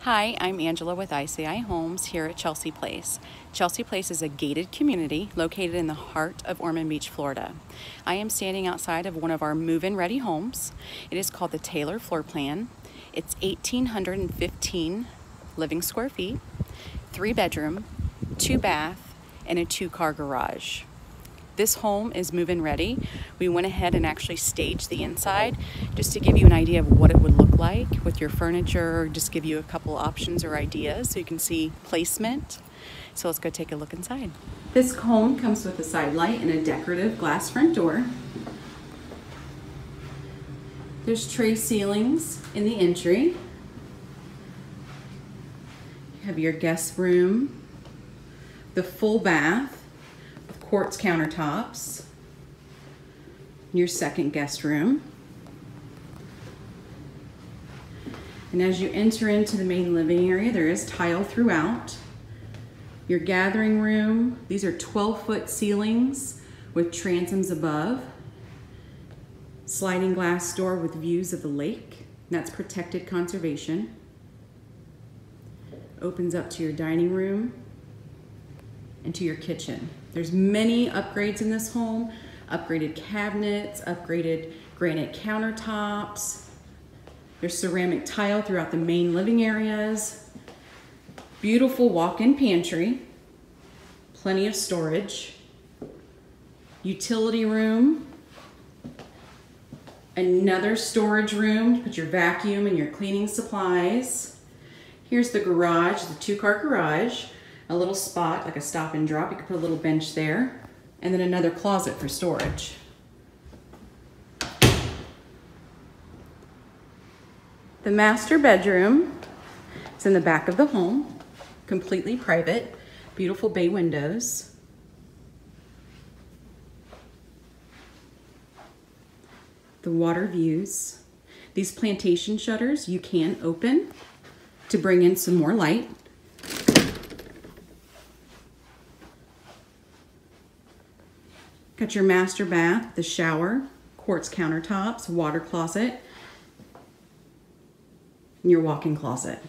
Hi, I'm Angela with ICI Homes here at Chelsea Place. Chelsea Place is a gated community located in the heart of Ormond Beach, Florida. I am standing outside of one of our move-in ready homes. It is called the Taylor Floor Plan. It's 1,815 living square feet, 3-bedroom, 2-bath, and a 2-car garage. This home is move-in ready. We went ahead and actually staged the inside just to give you an idea of what it would look like with your furniture, just give you a couple options or ideas so you can see placement. So let's go take a look inside. This home comes with a side light and a decorative glass front door. There's tray ceilings in the entry. You have your guest room, the full bath, quartz countertops, your second guest room. And as you enter into the main living area, there is tile throughout. Your gathering room, these are 12-foot ceilings with transoms above. Sliding glass door with views of the lake. That's protected conservation. Opens up to your dining room and to your kitchen. There's many upgrades in this home. Upgraded cabinets, upgraded granite countertops. There's ceramic tile throughout the main living areas. Beautiful walk-in pantry. Plenty of storage. Utility room. Another storage room to put your vacuum and your cleaning supplies. Here's the garage, the 2-car garage. A little spot, like a stop and drop. You could put a little bench there. And then another closet for storage. The master bedroom is in the back of the home. Completely private. Beautiful bay windows. The water views. These plantation shutters you can open to bring in some more light. Got your master bath, the shower, quartz countertops, water closet, and your walk-in closet.